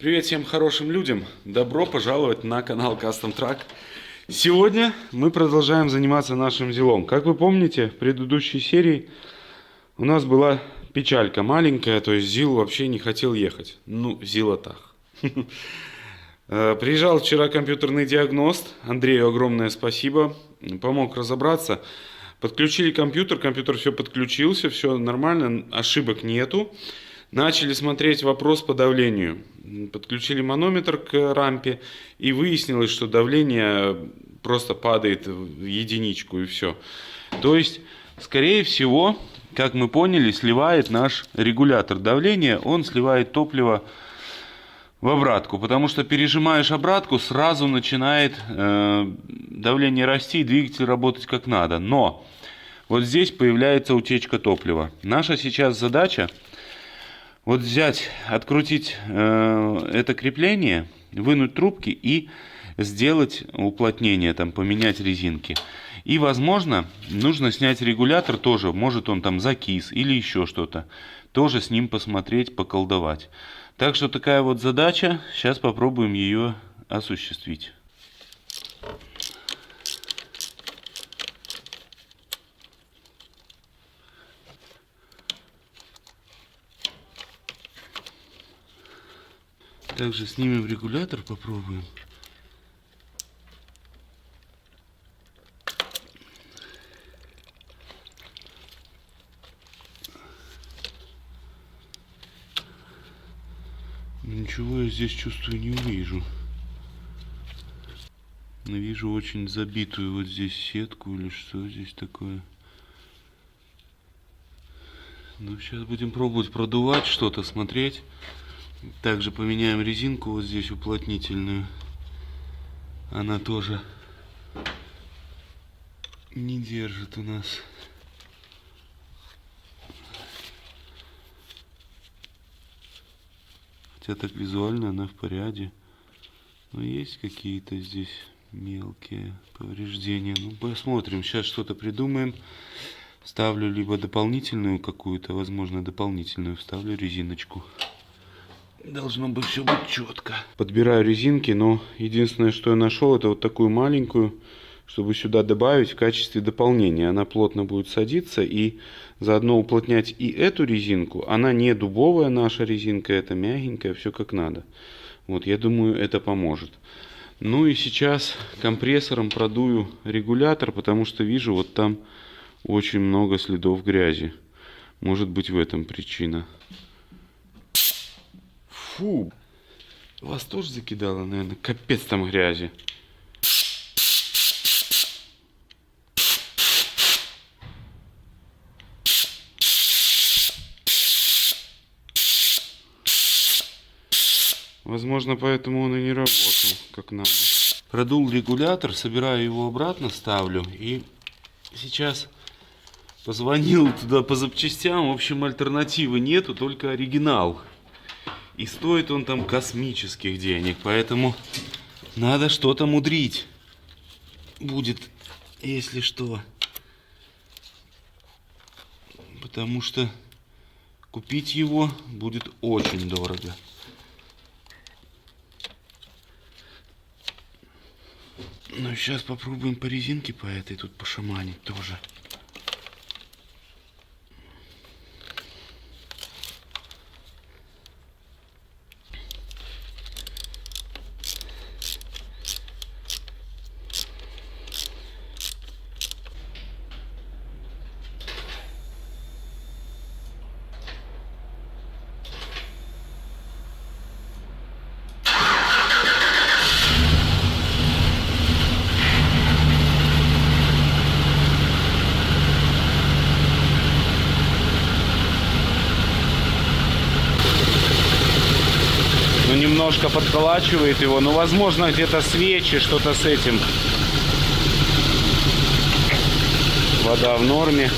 Привет всем хорошим людям! Добро пожаловать на канал Custom Truck. Сегодня мы продолжаем заниматься нашим зилом. Как вы помните, в предыдущей серии у нас была печалька маленькая, то есть зил вообще не хотел ехать. Ну, зилотах. Приезжал вчера компьютерный диагност. Андрею огромное спасибо. Помог разобраться. Подключили компьютер, компьютер все подключился, все нормально, ошибок нету. Начали смотреть вопрос по давлению. Подключили манометр к рампе и выяснилось, что давление просто падает в единичку и все. То есть, скорее всего, как мы поняли, сливает наш регулятор давления, он сливает топливо в обратку. Потому что пережимаешь обратку, сразу начинает давление расти и двигатель работать как надо. Но вот здесь появляется утечка топлива. Наша сейчас задача вот взять, открутить это крепление, вынуть трубки и сделать уплотнение, там, поменять резинки. И, возможно, нужно снять регулятор тоже, может он там закис или еще что-то. Тоже с ним посмотреть, поколдовать. Так что такая вот задача, сейчас попробуем ее осуществить. Также снимем регулятор, попробуем. Ничего я здесь, чувствую, не увижу. Но вижу очень забитую вот здесь сетку или что здесь такое. Ну, сейчас будем пробовать продувать что-то, смотреть. Также поменяем резинку вот здесь уплотнительную. Она тоже не держит у нас. Хотя так визуально она в порядке. Но есть какие-то здесь мелкие повреждения. Ну, посмотрим. Сейчас что-то придумаем. Ставлю либо дополнительную какую-то, возможно, дополнительную. Вставлю резиночку. Должно быть все быть четко. Подбираю резинки, но единственное, что я нашел, это вот такую маленькую, чтобы сюда добавить в качестве дополнения. Она плотно будет садиться и заодно уплотнять и эту резинку. Она не дубовая наша резинка, это мягенькая, все как надо. Вот, я думаю, это поможет. Ну и сейчас компрессором продую регулятор, потому что вижу, вот там очень много следов грязи. Может быть, в этом причина. Фу, вас тоже закидало, наверное, капец там грязи. Возможно, поэтому он и не работал как надо. Продул регулятор, собираю его обратно, ставлю. И сейчас позвонил туда по запчастям. В общем, альтернативы нету, только оригинал. И стоит он там космических денег, поэтому надо что-то мудрить. Будет, если что. Потому что купить его будет очень дорого. Ну, сейчас попробуем по резинке по этой тут пошаманить тоже. Немножко подколачивает его, но возможно где-то свечи, что-то с этим. Вода в норме.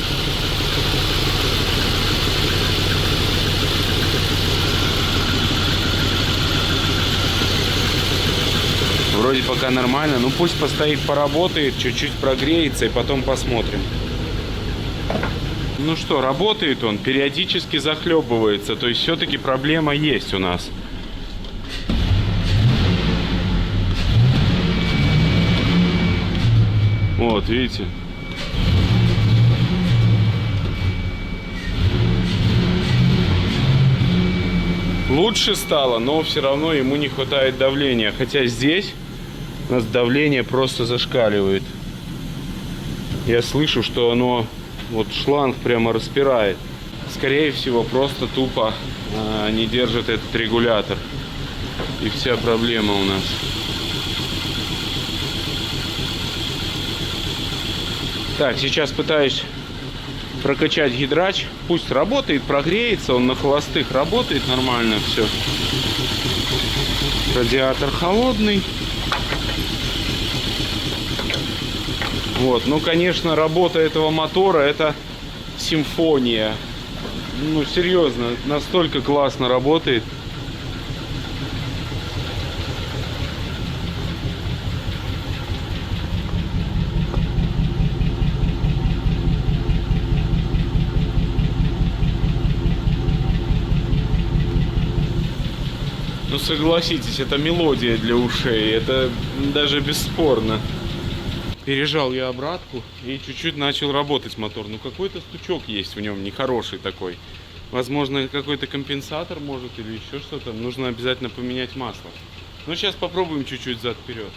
Вроде пока нормально, ну пусть постоит, поработает, чуть-чуть прогреется и потом посмотрим. Ну что, работает он, периодически захлебывается, то есть все-таки проблема есть у нас. Вот, видите? Лучше стало, но все равно ему не хватает давления. Хотя здесь у нас давление просто зашкаливает. Я слышу, что оно, вот шланг прямо распирает. Скорее всего, просто тупо не держит этот регулятор. И вся проблема у нас. Так, сейчас пытаюсь прокачать гидрач. Пусть работает, прогреется. Он на холостых работает нормально все. Радиатор холодный. Вот, ну, конечно, работа этого мотора — это симфония. Ну, серьезно, настолько классно работает. Ну, согласитесь, это мелодия для ушей, это даже бесспорно. Пережал я обратку и чуть-чуть начал работать мотор. Ну, какой-то стучок есть в нем, нехороший такой. Возможно, какой-то компенсатор может или еще что-то. Нужно обязательно поменять масло. Ну, сейчас попробуем чуть-чуть зад-вперед.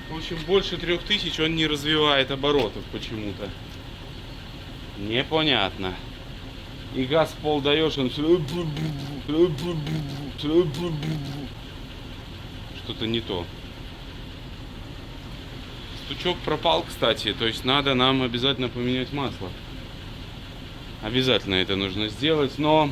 В общем, больше 3000 он не развивает оборотов почему-то. Непонятно. И газ в пол даешь, он что-то не то. Стучок пропал, кстати. То есть надо нам обязательно поменять масло. Обязательно это нужно сделать. Но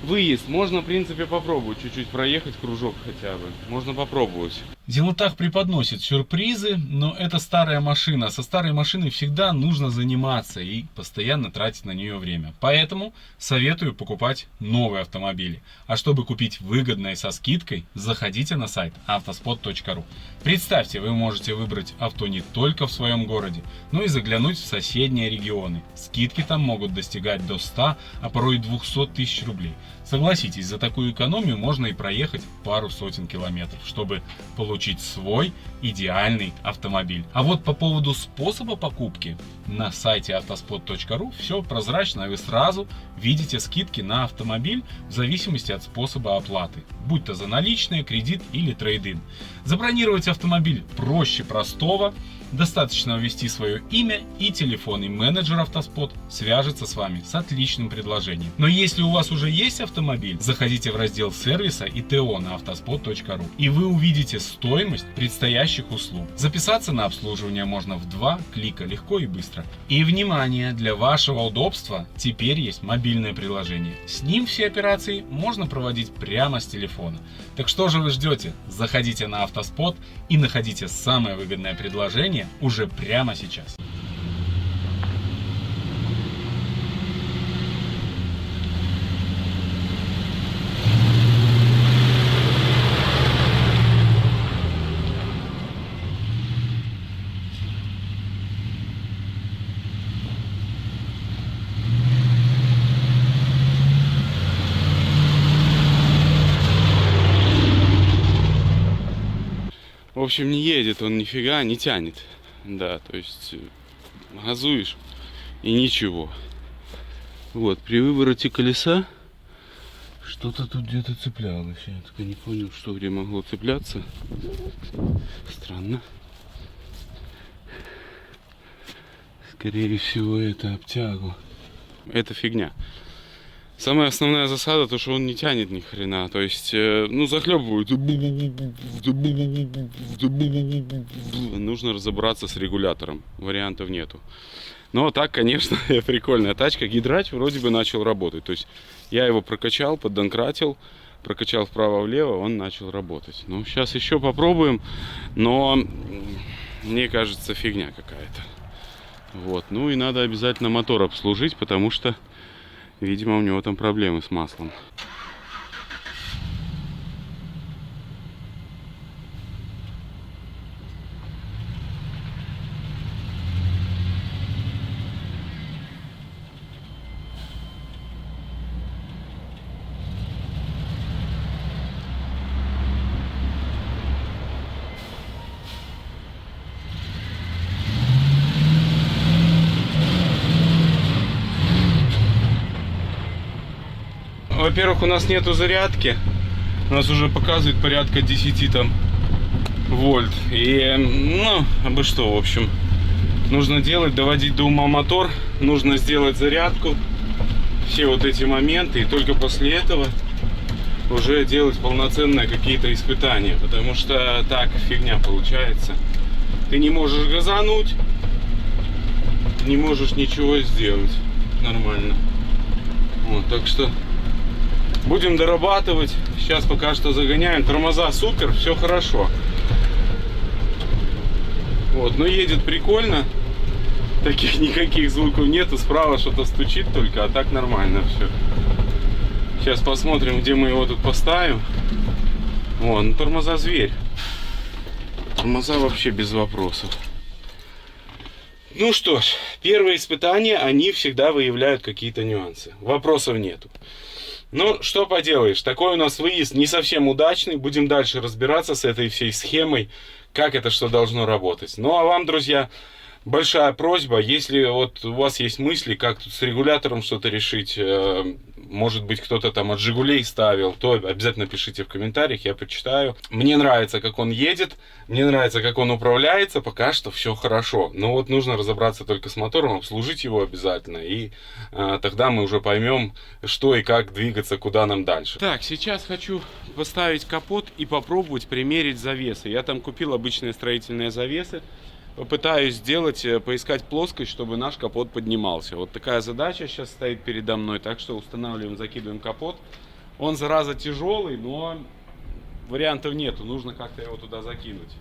выезд можно, в принципе, попробовать. Чуть-чуть проехать кружок хотя бы. Можно попробовать. Зелотах преподносит сюрпризы, но это старая машина. Со старой машиной всегда нужно заниматься и постоянно тратить на нее время. Поэтому советую покупать новые автомобили. А чтобы купить выгодно и со скидкой, заходите на сайт autospot.ru. Представьте, вы можете выбрать авто не только в своем городе, но и заглянуть в соседние регионы. Скидки там могут достигать до 100, а порой 200 тысяч рублей. Согласитесь, за такую экономию можно и проехать пару сотен километров, чтобы получить свой идеальный автомобиль. А вот по поводу способа покупки, на сайте autospot.ru все прозрачно, и вы сразу видите скидки на автомобиль в зависимости от способа оплаты, будь то за наличные, кредит или трейд-ин. Забронировать автомобиль проще простого. Достаточно ввести свое имя и телефон, и менеджер Автоспот свяжется с вами с отличным предложением. Но если у вас уже есть автомобиль, заходите в раздел сервиса и ТО на autospot.ru, и вы увидите стоимость предстоящих услуг. Записаться на обслуживание можно в 2 клика, легко и быстро. И внимание, для вашего удобства теперь есть мобильное приложение. С ним все операции можно проводить прямо с телефона. Так что же вы ждете? Заходите на Автоспот и находите самое выгодное предложение уже прямо сейчас. В общем, не едет он нифига, не тянет. Да, то есть газуешь и ничего. Вот, при вывороте колеса Что-то тут где-то цеплялось. Я только не понял, что где могло цепляться. Странно. Скорее всего, это обтягу. Это фигня. Самая основная засада, то что он не тянет ни хрена. То есть, ну, захлебывает. Нужно разобраться с регулятором. Вариантов нету. Но так, конечно, прикольная тачка. Гидрач вроде бы начал работать. То есть, я его прокачал, поддонкратил, прокачал вправо-влево, он начал работать. Ну, сейчас еще попробуем. Но, мне кажется, фигня какая-то. Вот. Ну, и надо обязательно мотор обслужить, потому что... Видимо, у него там проблемы с маслом. Во-первых, у нас нету зарядки. У нас уже показывает порядка 10 там вольт. И, ну, абы что, в общем. Нужно делать, доводить до ума мотор. Нужно сделать зарядку. Все вот эти моменты. И только после этого уже делать полноценные какие-то испытания. Потому что так фигня получается. Ты не можешь газануть. Не можешь ничего сделать нормально. Вот, так что... Будем дорабатывать. Сейчас пока что загоняем. Тормоза супер, все хорошо. Вот, но едет прикольно. Таких никаких звуков нету. Справа что-то стучит только, а так нормально все. Сейчас посмотрим, где мы его тут поставим. Вон, ну, тормоза зверь. Тормоза вообще без вопросов. Ну что ж, первые испытания, они всегда выявляют какие-то нюансы. Вопросов нету. Ну, что поделаешь, такой у нас выезд не совсем удачный. Будем дальше разбираться с этой всей схемой, как это что должно работать. Ну, а вам, друзья, большая просьба, если вот у вас есть мысли, как тут с регулятором что-то решить, может быть, кто-то там от «Жигулей» ставил, то обязательно пишите в комментариях, я почитаю. Мне нравится, как он едет, мне нравится, как он управляется, пока что все хорошо. Но вот нужно разобраться только с мотором, обслужить его обязательно, и тогда мы уже поймем, что и как двигаться, куда нам дальше. Так, сейчас хочу поставить капот и попробовать примерить завесы. Я там купил обычные строительные завесы. Попытаюсь сделать, поискать плоскость, чтобы наш капот поднимался. Вот такая задача сейчас стоит передо мной. Так что устанавливаем, закидываем капот. Он, зараза, тяжелый, но вариантов нету. Нужно как-то его туда закинуть.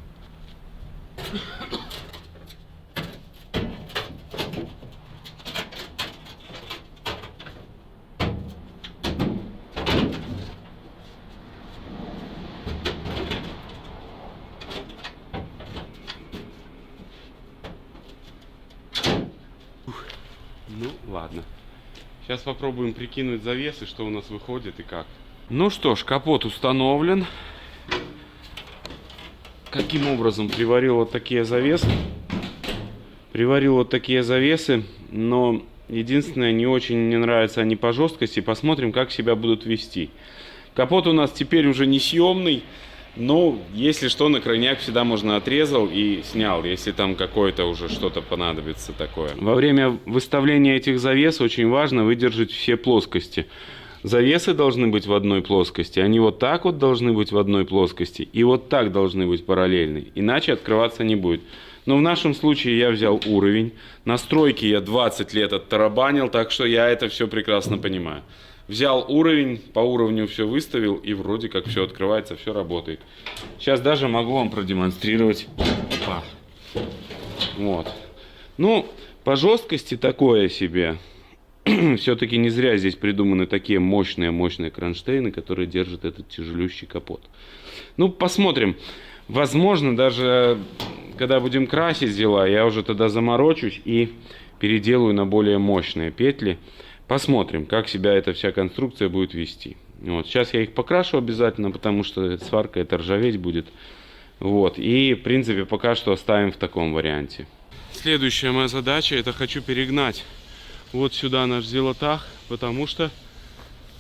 Ну, ладно. Сейчас попробуем прикинуть завесы, что у нас выходит и как. Ну что ж, капот установлен. Каким образом приварил вот такие завесы? Приварил вот такие завесы, но единственное, не очень мне нравятся они по жесткости. Посмотрим, как себя будут вести. Капот у нас теперь уже не съемный. Ну, если что, на крайняк всегда можно отрезал и снял, если там какое-то уже что-то понадобится такое. Во время выставления этих завес очень важно выдержать все плоскости. Завесы должны быть в одной плоскости, они вот так вот должны быть в одной плоскости и вот так должны быть параллельны, иначе открываться не будет. Но в нашем случае я взял уровень, настройки я 20 лет оттарабанил, так что я это все прекрасно понимаю. Взял уровень, по уровню все выставил, и вроде как все открывается, все работает. Сейчас даже могу вам продемонстрировать. Опа. Вот. Ну, по жесткости такое себе. Все-таки не зря здесь придуманы такие мощные кронштейны, которые держат этот тяжелющий капот. Ну, посмотрим. Возможно, даже когда будем красить дела, я уже тогда заморочусь и переделаю на более мощные петли. Посмотрим, как себя эта вся конструкция будет вести. Вот. Сейчас я их покрашу обязательно, потому что сварка это ржаветь будет. Вот. И, в принципе, пока что оставим в таком варианте. Следующая моя задача, это хочу перегнать вот сюда наш зелотах, потому что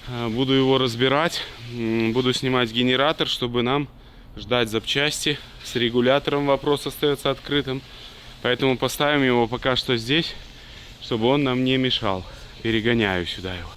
Буду его разбирать. Буду снимать генератор, чтобы нам ждать запчасти. С регулятором вопрос остается открытым. Поэтому поставим его пока что здесь, чтобы он нам не мешал. Перегоняю сюда его.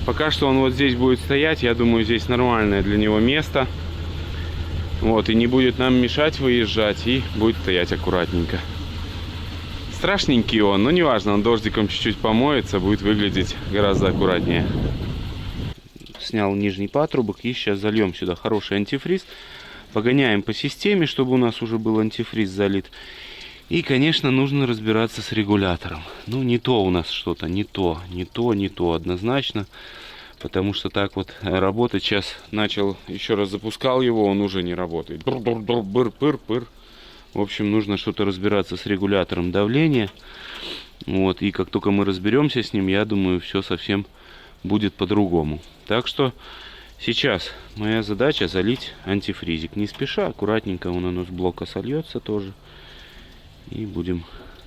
Пока что он вот здесь будет стоять. Я думаю, здесь нормальное для него место. Вот, и не будет нам мешать выезжать. И будет стоять аккуратненько. Страшненький он, но неважно. Он дождиком чуть-чуть помоется. Будет выглядеть гораздо аккуратнее. Снял нижний патрубок. И сейчас зальем сюда хороший антифриз. Погоняем по системе, чтобы у нас уже был антифриз залит. И, конечно, нужно разбираться с регулятором. Ну, не то у нас что-то, не то однозначно. Потому что так вот работать. Сейчас начал, еще раз запускал его, он уже не работает. Быр-быр-быр-пыр-пыр. В общем, нужно что-то разбираться с регулятором давления. Вот, и как только мы разберемся с ним, я думаю, все совсем будет по-другому. Так что сейчас моя задача залить антифризик. Не спеша, аккуратненько он у нас с блока сольется тоже. И будем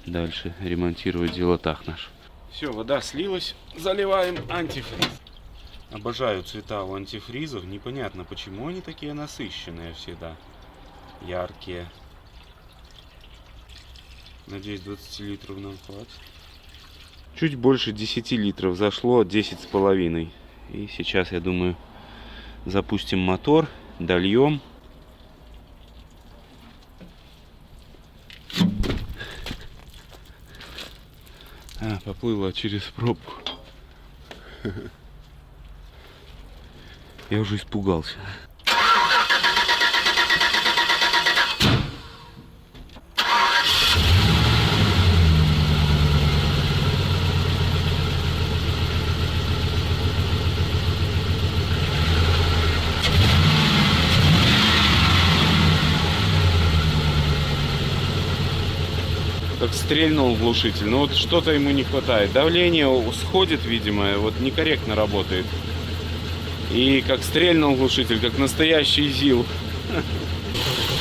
дальше ремонтировать зелотах наш. Все, вода слилась. Заливаем антифриз. Обожаю цвета у антифризов. Непонятно, почему они такие насыщенные всегда. Яркие. Надеюсь, 20 литров нам хватит. Чуть больше 10 литров зашло, 10,5. И сейчас, я думаю, запустим мотор, дольем. Поплыла через пробку. Я уже испугался. Так стрельнул глушитель. Но вот что-то ему не хватает. Давление сходит, видимо, вот некорректно работает. И как стрельнул глушитель, как настоящий ЗИЛ.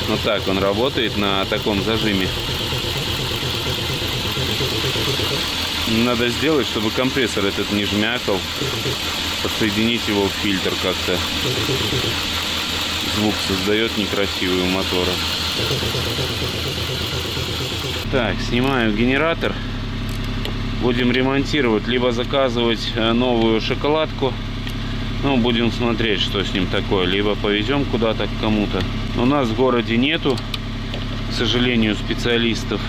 Вот так он работает на таком зажиме. Надо сделать, чтобы компрессор этот не жмякал. Подсоединить его в фильтр как-то. Звук создает некрасивый у мотора. Так, снимаю генератор. Будем ремонтировать, либо заказывать новую шоколадку. Ну, будем смотреть, что с ним такое. Либо повезем куда-то к кому-то. У нас в городе нету, к сожалению, специалистов.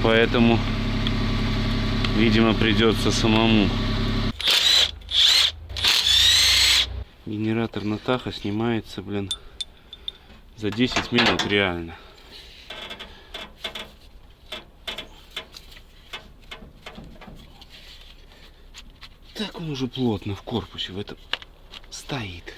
Поэтому, видимо, придется самому. Генератор на Tahoe снимается, блин, за 10 минут реально. Так он уже плотно в корпусе в этом стоит.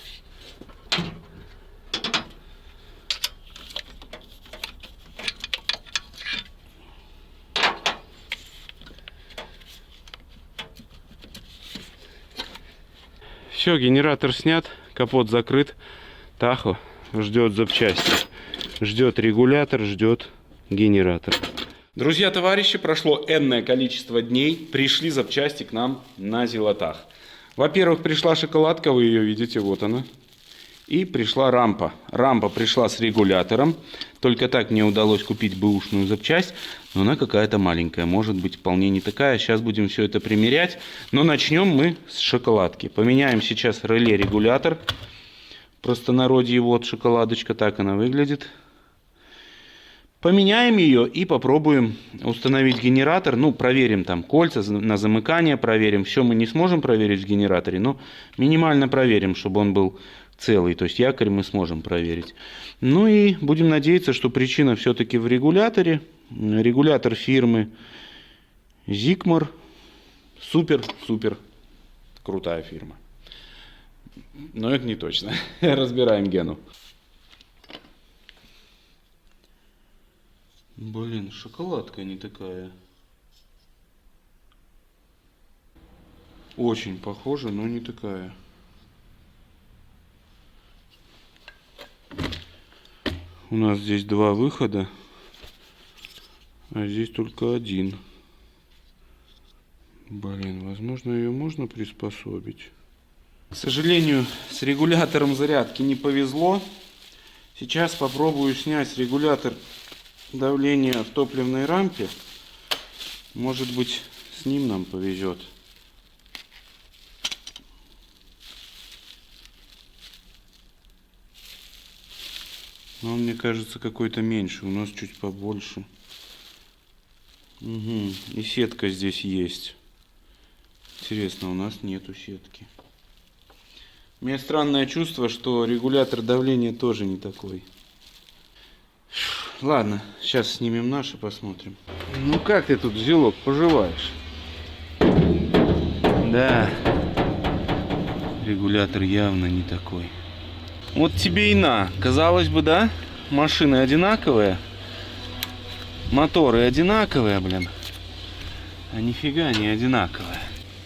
Все, генератор снят, капот закрыт. Tahoe ждет запчасти. Ждет регулятор, ждет генератор. Друзья, товарищи, прошло энное количество дней. Пришли запчасти к нам на зелотах. Во-первых, пришла шоколадка, вы ее видите, вот она. И пришла рампа. Рампа пришла с регулятором. Только так мне удалось купить бэушную запчасть. Но она какая-то маленькая. Может быть, вполне не такая. Сейчас будем все это примерять. Но начнем мы с шоколадки. Поменяем сейчас реле-регулятор. В простонародье вот шоколадочка, так она выглядит. Поменяем ее и попробуем установить генератор. Ну, проверим там кольца на замыкание, проверим. Все мы не сможем проверить в генераторе, но минимально проверим, чтобы он был целый. То есть якорь мы сможем проверить. Ну и будем надеяться, что причина все-таки в регуляторе. Регулятор фирмы Zigmar. Супер крутая фирма. Но это не точно. Разбираем Гену. Блин, шоколадка не такая. Очень похожа, но не такая. У нас здесь два выхода, а здесь только один. Блин, возможно, ее можно приспособить. К сожалению, с регулятором зарядки не повезло. Сейчас попробую снять регулятор давления в топливной рампе. Может быть, с ним нам повезет. Но он, мне кажется, какой-то меньше. У нас чуть побольше. Угу. И сетка здесь есть. Интересно, у нас нету сетки. У меня странное чувство, что регулятор давления тоже не такой. Ладно, сейчас снимем наш и посмотрим. Ну как ты тут, зелок, поживаешь? Да, регулятор явно не такой. Вот тебе и на. Казалось бы, да? Машины одинаковые. Моторы одинаковые, блин. А нифига не одинаковые.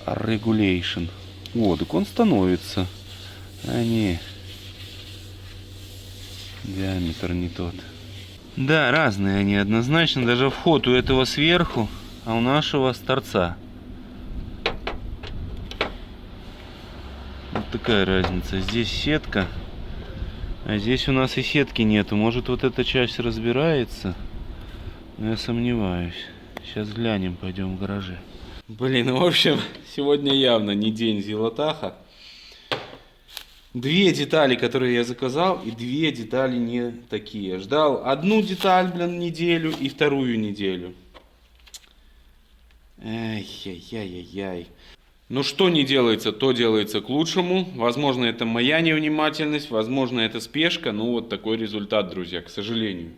Regulation. О, так он становится. А не. Диаметр не тот. Да, разные они однозначно. Даже вход у этого сверху, а у нашего с торца. Вот такая разница. Здесь сетка, а здесь у нас и сетки нету. Может, вот эта часть разбирается? Но я сомневаюсь. Сейчас глянем, пойдем в гараже. Блин, в общем, сегодня явно не день Зилотаха. Две детали, которые я заказал, и две детали не такие. Ждал одну деталь, блин, неделю и вторую неделю. Ай-яй-яй-яй. Ну что не делается, то делается к лучшему. Возможно, это моя невнимательность, возможно, это спешка. Ну вот такой результат, друзья, к сожалению.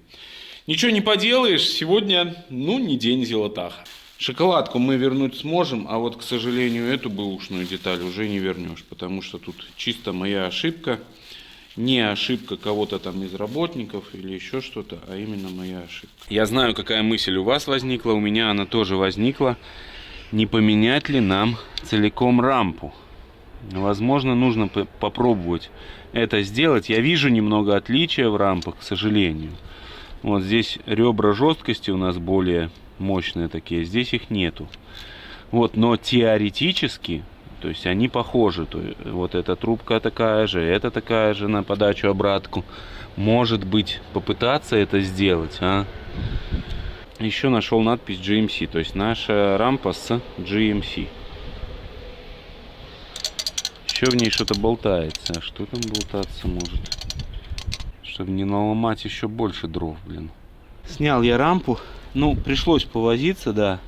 Ничего не поделаешь, сегодня, ну, не день Зилотаха. Шоколадку мы вернуть сможем, а вот, к сожалению, эту бэушную деталь уже не вернешь, потому что тут чисто моя ошибка, не ошибка кого-то там из работников или еще что-то, а именно моя ошибка. Я знаю, какая мысль у вас возникла, у меня она тоже возникла. Не поменять ли нам целиком рампу? Возможно, нужно попробовать это сделать. Я вижу немного отличия в рампах, к сожалению. Вот здесь ребра жесткости у нас более мощные такие, здесь их нету. Вот, но теоретически, то есть они похожи. То есть, вот эта трубка такая же, эта такая же на подачу обратку. Может быть, попытаться это сделать, а? Еще нашел надпись GMC, то есть наша рампа с GMC. Еще в ней что-то болтается. А что там болтаться может? Чтобы не наломать еще больше дров, блин. Снял я рампу. Ну, пришлось повозиться, да.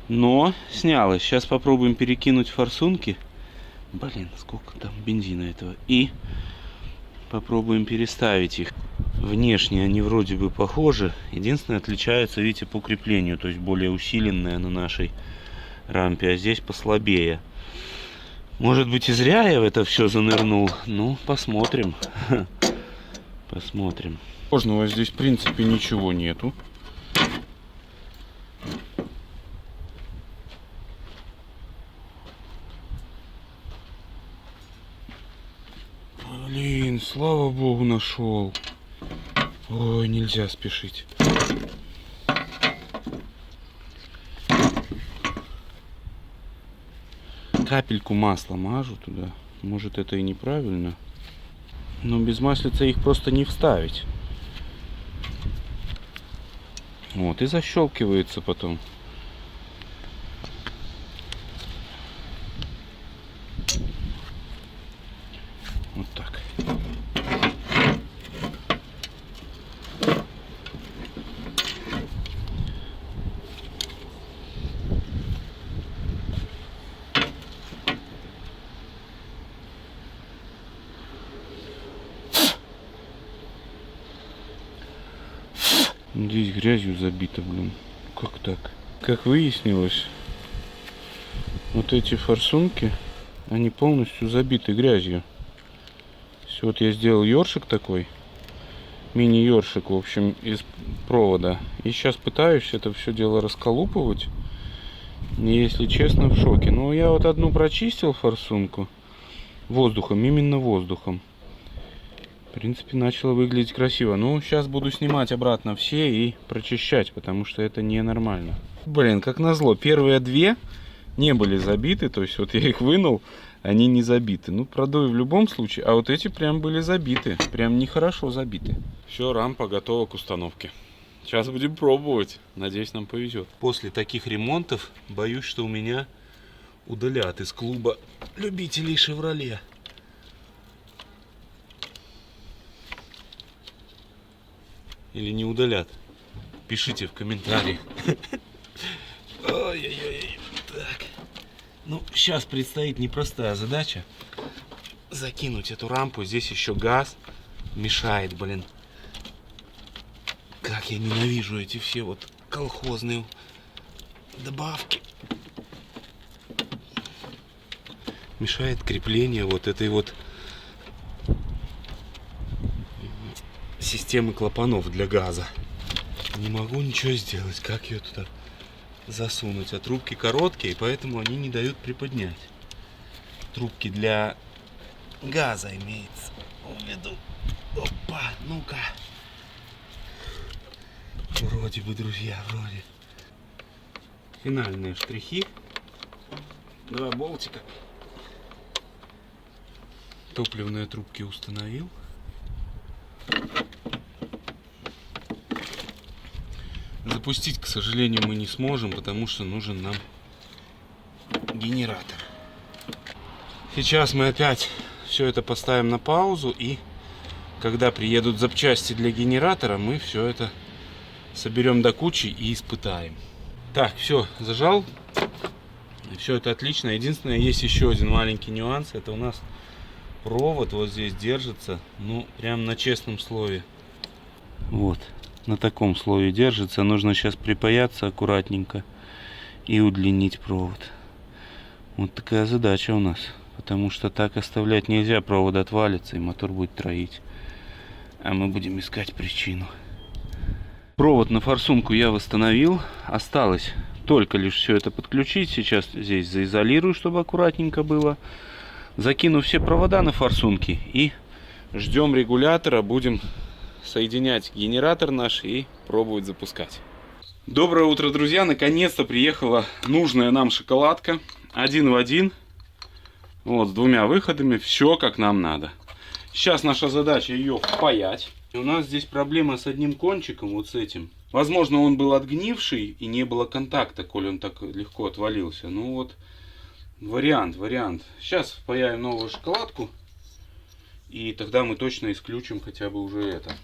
Но снялось. Сейчас попробуем перекинуть форсунки. Блин, сколько там бензина этого. И попробуем переставить их. Внешне они вроде бы похожи. Единственное, отличаются, видите, по креплению. То есть более усиленная на нашей рампе. А здесь послабее. Может быть, и зря я в это все занырнул. Ну, посмотрим. Посмотрим. Сложного здесь, в принципе, ничего нету. Блин, слава богу, нашел. Ой, нельзя спешить. Капельку масла мажу туда. Может, это и неправильно. Но без маслица их просто не вставить. Вот, и защелкивается потом. Вот так. Здесь грязью забито, блин. Как так? Как выяснилось, вот эти форсунки, они полностью забиты грязью. Вот я сделал ёршик такой, мини-ёршик, в общем, из провода. И сейчас пытаюсь это все дело расколупывать. И, если честно, в шоке. Но я вот одну прочистил форсунку воздухом, именно воздухом. В принципе, начало выглядеть красиво. Ну, сейчас буду снимать обратно все и прочищать, потому что это ненормально. Блин, как назло, первые две не были забиты, то есть вот я их вынул, они не забиты. Ну, продую в любом случае, а вот эти прям были забиты, прям нехорошо забиты. Все, рампа готова к установке. Сейчас будем пробовать, надеюсь, нам повезет. После таких ремонтов боюсь, что у меня удалят из клуба любителей «Шевроле». Или не удалят? Пишите в комментариях. Ой-ой-ой. Так. Ну, сейчас предстоит непростая задача. Закинуть эту рампу. Здесь еще газ мешает, блин. Как я ненавижу эти все вот колхозные добавки. Мешает крепление вот этой вот системы клапанов для газа. Не могу ничего сделать. Как ее туда засунуть? А трубки короткие, поэтому они не дают приподнять. Трубки для газа имеется в виду. Опа, ну-ка. Вроде бы, друзья, вроде. Финальные штрихи. Два болтика. Топливные трубки установил. Запустить, к сожалению, мы не сможем, потому что нужен нам генератор. Сейчас мы опять все это поставим на паузу, и когда приедут запчасти для генератора, мы все это соберем до кучи и испытаем. Так, все, зажал. Все это отлично. Единственное, есть еще один маленький нюанс. Это у нас провод вот здесь держится, ну, прям на честном слове. Вот. На таком слое держится. Нужно сейчас припаяться аккуратненько и удлинить провод. Вот такая задача у нас. Потому что так оставлять нельзя. Провод отвалится и мотор будет троить. А мы будем искать причину. Провод на форсунку я восстановил. Осталось только лишь все это подключить. Сейчас здесь заизолирую, чтобы аккуратненько было. Закину все провода на форсунки и ждем регулятора. Будем соединять генератор наш и пробовать запускать. Доброе утро, друзья! Наконец-то приехала нужная нам шоколадка. Один в один. Вот, с двумя выходами. Все как нам надо. Сейчас наша задача ее впаять. У нас здесь проблема с одним кончиком, вот с этим. Возможно, он был отгнивший и не было контакта, коль он так легко отвалился. Ну вот, вариант. Сейчас впаяем новую шоколадку. И тогда мы точно исключим хотя бы уже это.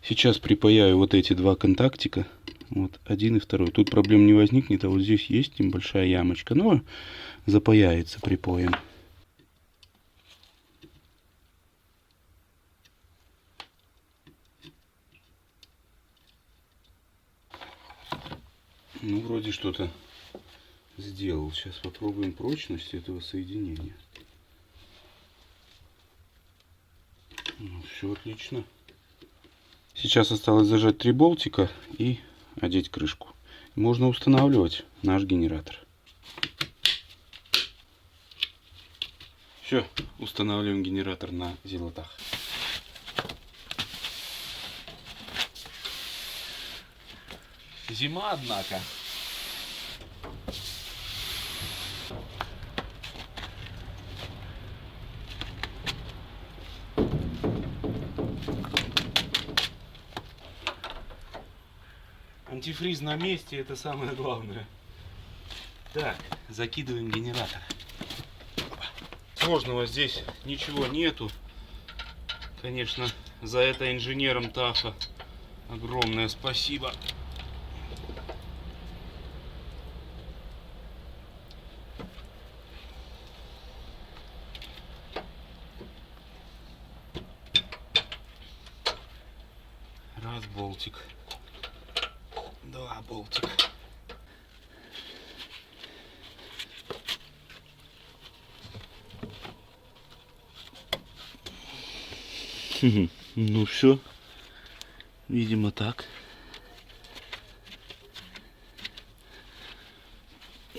Сейчас припаяю вот эти два контактика. Вот один и второй. Тут проблем не возникнет, а вот здесь есть небольшая ямочка. Но запаяется припоем. Ну, вроде что-то сделал. Сейчас попробуем прочность этого соединения. Ну, все отлично. Сейчас осталось зажать 3 болтика и одеть крышку. Можно устанавливать наш генератор. Все, устанавливаем генератор на зелотах. Зима, однако. Антифриз на месте, это самое главное. Так, закидываем генератор. Сложного здесь ничего нету. Конечно, за это инженером ТАФа Огромное спасибо. Раз болтик. Два болтика. Ну все, видимо так.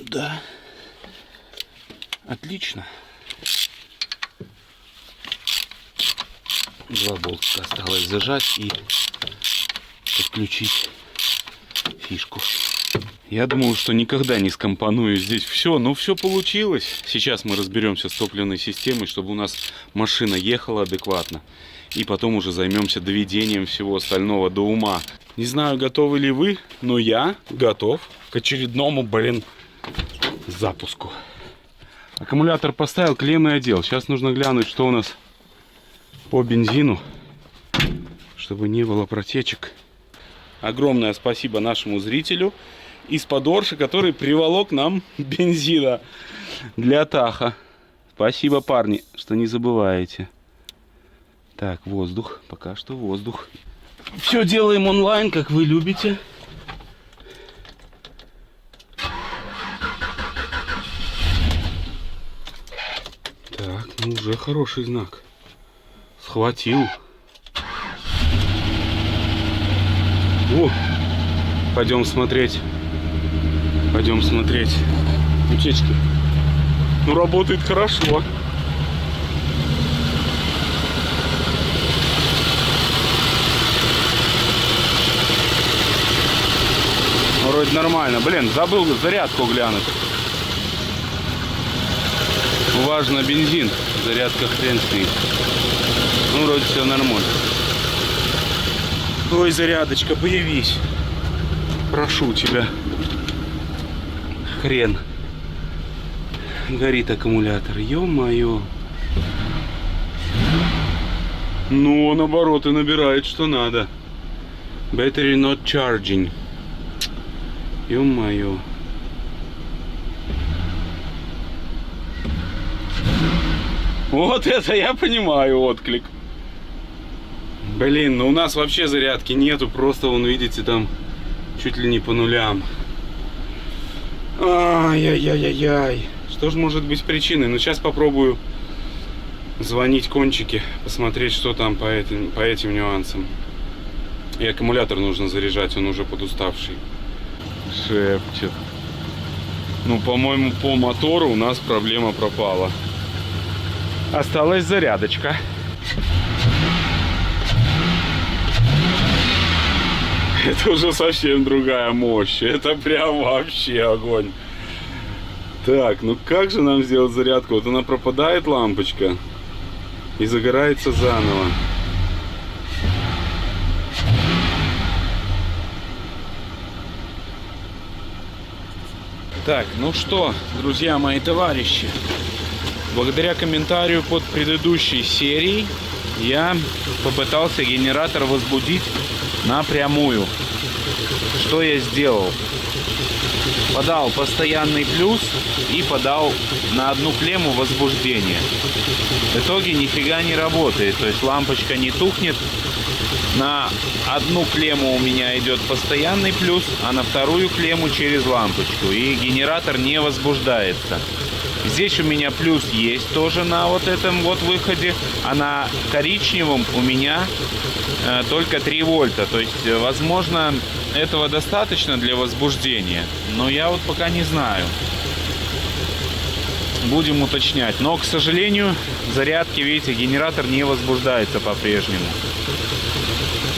Да, отлично. Два болтика осталось зажать и подключить фишку. Я думал, что никогда не скомпоную здесь все, но все получилось. Сейчас мы разберемся с топливной системой, чтобы у нас машина ехала адекватно. И потом уже займемся доведением всего остального до ума. Не знаю, готовы ли вы, но я готов к очередному, запуску. Аккумулятор поставил, клеммы одел. Сейчас нужно глянуть, что у нас по бензину, чтобы не было протечек. Огромное спасибо нашему зрителю из-под Орши, который приволок нам бензина для Таха. Спасибо, парни, что не забываете. Так, воздух. Пока что воздух. Все делаем онлайн, как вы любите. Так, ну уже хороший знак. Схватил. О, пойдем смотреть. Пойдем смотреть. Утечки. Ну, работает хорошо. Вроде нормально. Блин, забыл зарядку глянуть. Важно бензин. Зарядка хрен с ней. Ну, вроде все нормально. Ой, зарядочка, появись. Прошу тебя. Хрен. Горит аккумулятор. Ё-моё. Ну, наоборот, и набирает, что надо. Battery not charging. Ё-моё. Вот это я понимаю отклик. Блин, ну у нас вообще зарядки нету. Просто, вон, видите, там чуть ли не по нулям. Ай-яй-яй-яй-яй. Что же может быть причиной? Ну, сейчас попробую звонить Кончике, посмотреть, что там по этим нюансам. И аккумулятор нужно заряжать, он уже подуставший. Шепчет. Ну, по-моему, по мотору у нас проблема пропала. Осталась зарядочка. Это уже совсем другая мощь. Это прям вообще огонь. Так, ну как же нам сделать зарядку? Вот она пропадает, лампочка, и загорается заново. Так, ну что, друзья мои, товарищи, благодаря комментарию под предыдущей серией я попытался генератор возбудить напрямую. Что я сделал? Подал постоянный плюс и подал на одну клемму возбуждение. В итоге нифига не работает, то есть лампочка не тухнет. На одну клемму у меня идет постоянный плюс, а на вторую клемму через лампочку. И генератор не возбуждается. Здесь у меня плюс есть тоже на вот этом вот выходе, а на коричневом у меня только 3 вольта. То есть, возможно, этого достаточно для возбуждения, но я вот пока не знаю. Будем уточнять. Но, к сожалению, зарядки, видите, генератор не возбуждается по-прежнему.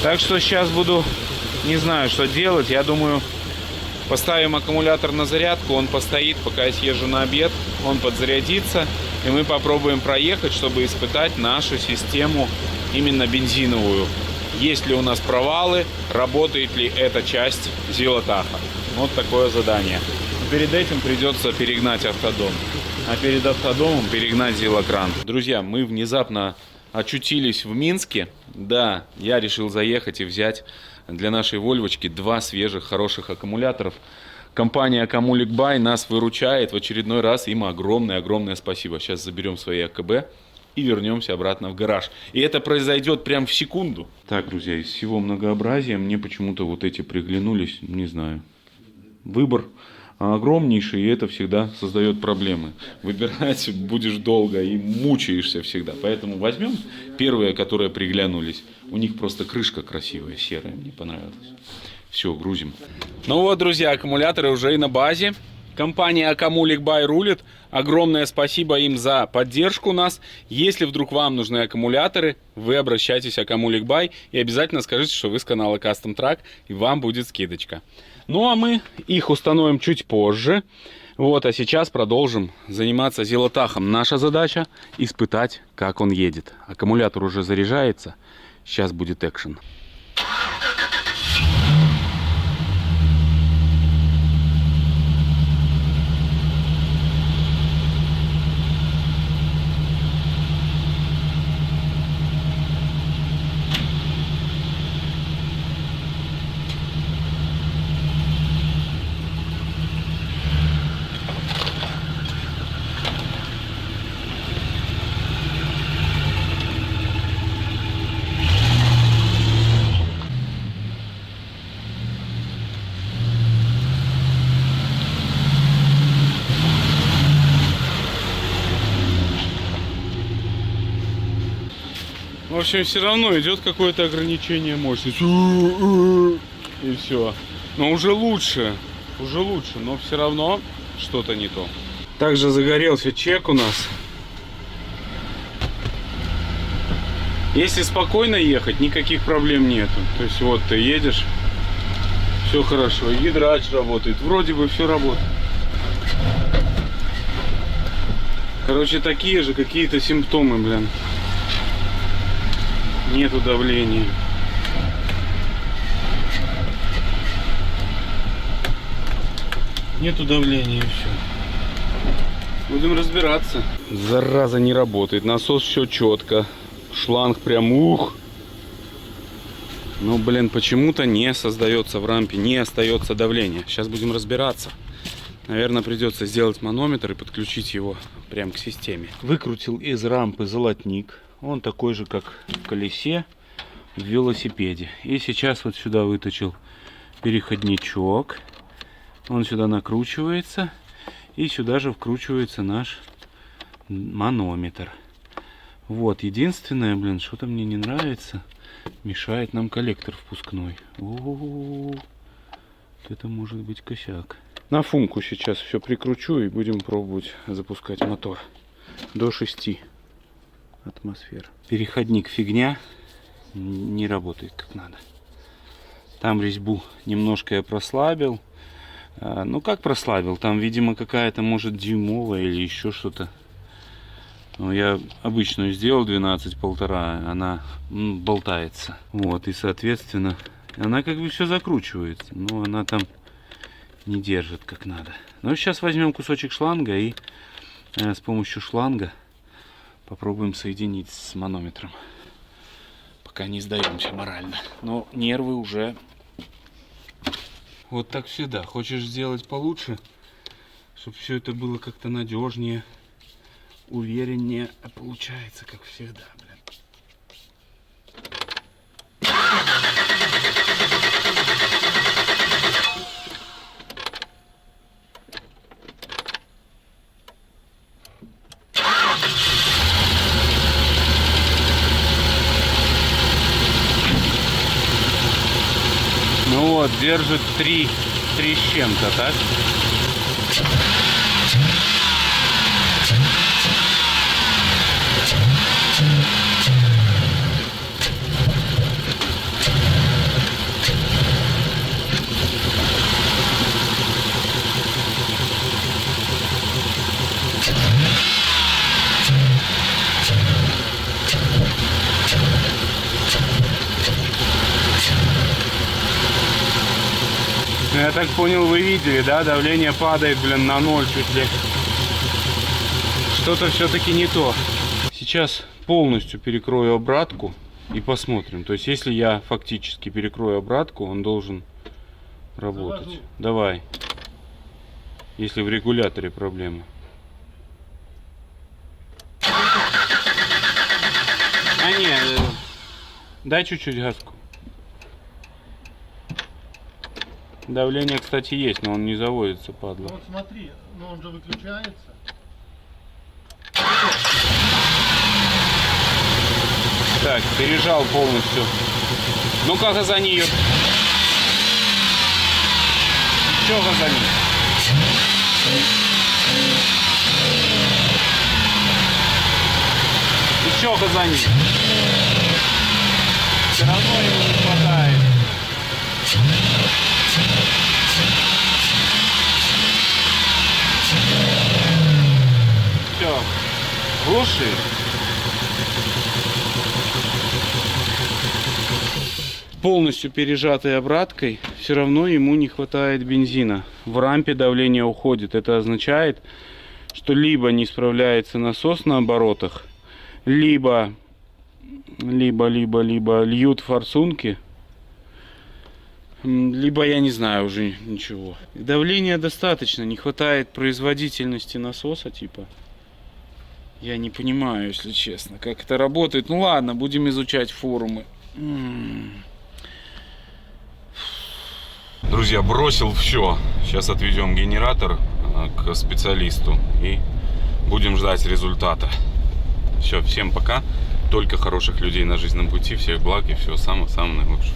Так что сейчас буду, не знаю, что делать. Я думаю, поставим аккумулятор на зарядку, он постоит, пока я съезжу на обед, он подзарядится, и мы попробуем проехать, чтобы испытать нашу систему именно бензиновую. Есть ли у нас провалы, работает ли эта часть Зилотаха. Вот такое задание. Перед этим придется перегнать автодом, а перед автодомом перегнать Зилокран. Друзья, мы внезапно очутились в Минске. Да, я решил заехать и взять для нашей Вольвочки 2 свежих хороших аккумуляторов. Компания Аккумулик Бай нас выручает в очередной раз. Им огромное спасибо. Сейчас заберем свои АКБ и вернемся обратно в гараж. И это произойдет прям в секунду. Так, друзья, из всего многообразия мне почему-то вот эти приглянулись, не знаю. Выбор огромнейший, и это всегда создает проблемы. Выбирать будешь долго и мучаешься всегда. Поэтому возьмем первые, которые приглянулись. У них просто крышка красивая, серая, мне понравилась. Все, грузим. Ну вот, друзья, аккумуляторы уже и на базе. Компания Аккумулик Бай рулит. Огромное спасибо им за поддержку нас. Если вдруг вам нужны аккумуляторы, вы обращайтесь к Аккумулик Бай и обязательно скажите, что вы с канала Custom Truck, и вам будет скидочка. Ну а мы их установим чуть позже. Вот, а сейчас продолжим заниматься зелотахом. Наша задача испытать, как он едет. Аккумулятор уже заряжается. Сейчас будет экшен. В общем, все равно идет какое-то ограничение мощности. И все. Но уже лучше, но все равно что-то не то. Также загорелся чек у нас. Если спокойно ехать, никаких проблем нету. То есть вот ты едешь, все хорошо. Гидрач работает, вроде бы все работает. Короче, такие же какие-то симптомы, блин. Нету давления. Нету давления, и все. Будем разбираться. Зараза, не работает. Насос все четко. Шланг прям ух. Но, блин, почему-то не создается в рампе, не остается давление. Сейчас будем разбираться. Наверное, придется сделать манометр и подключить его прям к системе. Выкрутил из рампы золотник. Он такой же, как в колесе в велосипеде. И сейчас вот сюда вытащил переходничок. Он сюда накручивается. И сюда же вкручивается наш манометр. Вот, единственное, блин, что-то мне не нравится. Мешает нам коллектор впускной. О-о-о-о. Это может быть косяк. На функу сейчас все прикручу и будем пробовать запускать мотор. До 6 атмосфер. Переходник фигня. Не работает как надо. Там резьбу немножко я прослабил. Ну как прослабил? Там, видимо, какая-то, может, дюймовая или еще что-то. Но я обычную сделал 12,5. Она болтается. Вот, и соответственно, она как бы все закручивается. Но она там не держит как надо. Ну сейчас возьмем кусочек шланга и с помощью шланга попробуем соединить с манометром. Пока не сдаемся морально. Но нервы уже... Вот так всегда. Хочешь сделать получше, чтобы все это было как-то надежнее, увереннее. А получается, как всегда, блин. Ну вот, держит 3 с чем-то, так? Я так понял, вы видели, да? Давление падает, блин, на 0 чуть ли. Что-то все-таки не то. Сейчас полностью перекрою обратку и посмотрим. То есть, если я фактически перекрою обратку, он должен работать. Завожу. Давай. Если в регуляторе проблемы. А не, дай чуть-чуть газку. Давление, кстати, есть, но он не заводится, падла. Вот смотри, но он же выключается. Так, пережал полностью. Ну-ка, газани ее. Еще газани. Еще газани. Все равно ему не хватает. Все. Глуши. Полностью пережатой обраткой, все равно ему не хватает бензина. В рампе давление уходит. Это означает, что либо не справляется насос на оборотах, либо льют форсунки, либо я не знаю уже ничего. Давления достаточно, не хватает производительности насоса типа. Я не понимаю, если честно, как это работает. Ну ладно, будем изучать форумы. Друзья, бросил все. Сейчас отвезем генератор к специалисту и будем ждать результата. Все, всем пока. Только хороших людей на жизненном пути. Всех благ и всего самого наилучшего.